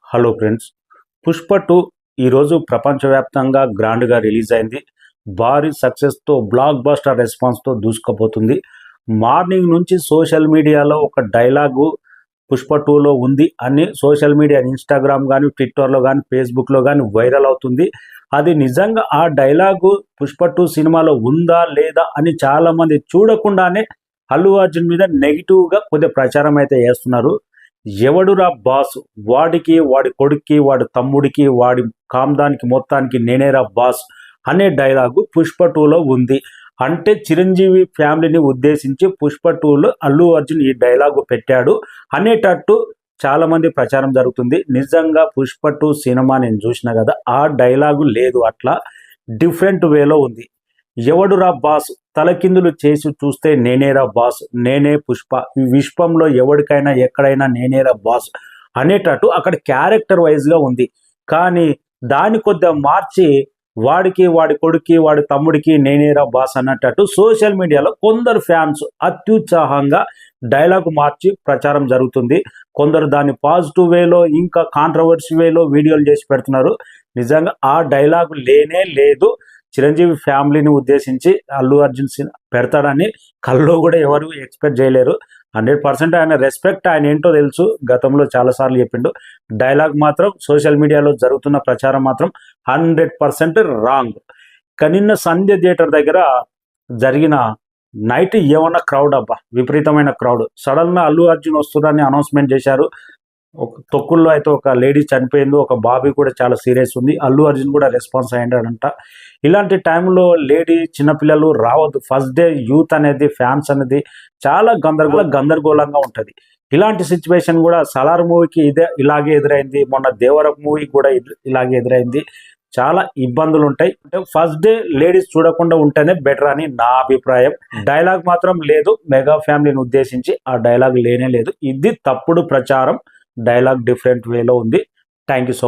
Hello friends, Pushpa 2 ఈరోజు ప్రపంచవ్యాప్తంగా గ్రాండ్గా రిలీజ్ అయింది. భారీ సక్సెస్తో బ్లాక్ బస్టర్ రెస్పాన్స్తో దూసుకుపోతుంది. మార్నింగ్ నుంచి సోషల్ మీడియాలో ఒక డైలాగు పుష్ప 2లో ఉంది అని సోషల్ మీడియా ఇన్స్టాగ్రామ్ కానీ, ట్విట్టర్లో కానీ, ఫేస్బుక్లో కానీ వైరల్ అవుతుంది. అది నిజంగా ఆ డైలాగు పుష్ప 2 సినిమాలో ఉందా లేదా అని చాలామంది చూడకుండానే అల్లు అర్జున్ మీద నెగిటివ్గా కొద్దిగా ప్రచారం అయితే చేస్తున్నారు. ఎవడురా బాస్, వాడికి, వాడి కొడుక్కి, వాడి తమ్ముడికి, వాడి కామ్దానికి మొత్తానికి నేనేరా బాస్ అనే డైలాగు పుష్ప 2లో ఉంది. అంటే చిరంజీవి ఫ్యామిలీని ఉద్దేశించి పుష్ప 2లో అల్లు అర్జున్ ఈ డైలాగు పెట్టాడు అనేటట్టు చాలామంది ప్రచారం జరుగుతుంది. నిజంగా పుష్ప 2 సినిమా నేను చూసిన కదా, ఆ డైలాగు లేదు, అట్లా డిఫరెంట్ వేలో ఉంది. ఎవడురా బాస్, తలకిందులు చేసి చూస్తే నేనేరా బాస్, నేనే పుష్ప, ఈ విశ్వంలో ఎవరికైనా ఎక్కడైనా నేనేరా బాస్ అనేటట్టు అక్కడ క్యారెక్టర్ వైజ్గా ఉంది. కానీ దాని కొద్దిగా మార్చి వాడికి, వాడి కొడుక్కి, వాడి తమ్ముడికి నేనేరా బాస్ అన్నట్టు సోషల్ మీడియాలో కొందరు ఫ్యాన్స్ అత్యుత్సాహంగా డైలాగ్ మార్చి ప్రచారం జరుగుతుంది. కొందరు దాన్ని పాజిటివ్ వేలో, ఇంకా కాంట్రవర్సీ వేలో వీడియోలు చేసి పెడుతున్నారు. నిజంగా ఆ డైలాగ్ లేనే లేదు. చిరంజీవి ఫ్యామిలీని ఉద్దేశించి అల్లు అర్జున్ పెడతాడని కల్లో కూడా ఎవరు ఎక్స్పెక్ట్ చేయలేరు. 100% ఆయన రెస్పెక్ట్, ఆయన ఏంటో తెలుసు, గతంలో చాలాసార్లు చెప్పిండు. డైలాగ్ మాత్రం సోషల్ మీడియాలో జరుగుతున్న ప్రచారం మాత్రం 100% రాంగ్. నిన్న సంధ్య థియేటర్ దగ్గర జరిగిన నైట్ ఏమన్నా క్రౌడ్, అబ్బా విపరీతమైన క్రౌడ్. సడన్గా అల్లు అర్జున్ వస్తుందని అనౌన్స్మెంట్ చేశారు. ఒక తొక్కుల్లో అయితే ఒక లేడీ చనిపోయింది, ఒక బాబీ కూడా చాలా సీరియస్ ఉంది. అల్లు అర్జున్ కూడా రెస్పాన్స్ అయ్యాడంట. ఇలాంటి టైంలో లేడీ, చిన్నపిల్లలు రావద్దు. ఫస్ట్ డే యూత్ అనేది, ఫ్యాన్స్ అనేది చాలా గందరగోళంగా ఉంటుంది. ఇలాంటి సిచ్యువేషన్ కూడా సలార్ మూవీకి ఇలాగే ఎదురైంది. మొన్న దేవర మూవీ కూడా ఇలాగే ఎదురైంది. చాలా ఇబ్బందులు ఉంటాయి. ఫస్ట్ డే లేడీస్ చూడకుండా ఉంటేనే బెటర్ అని నా అభిప్రాయం. డైలాగ్ మాత్రం లేదు. మెగా ఫ్యామిలీని ఉద్దేశించి ఆ డైలాగ్ లేనే లేదు. ఇది తప్పుడు ప్రచారం. డైలాగ్ డిఫరెంట్ వేలో ఉంది. Thank you so much.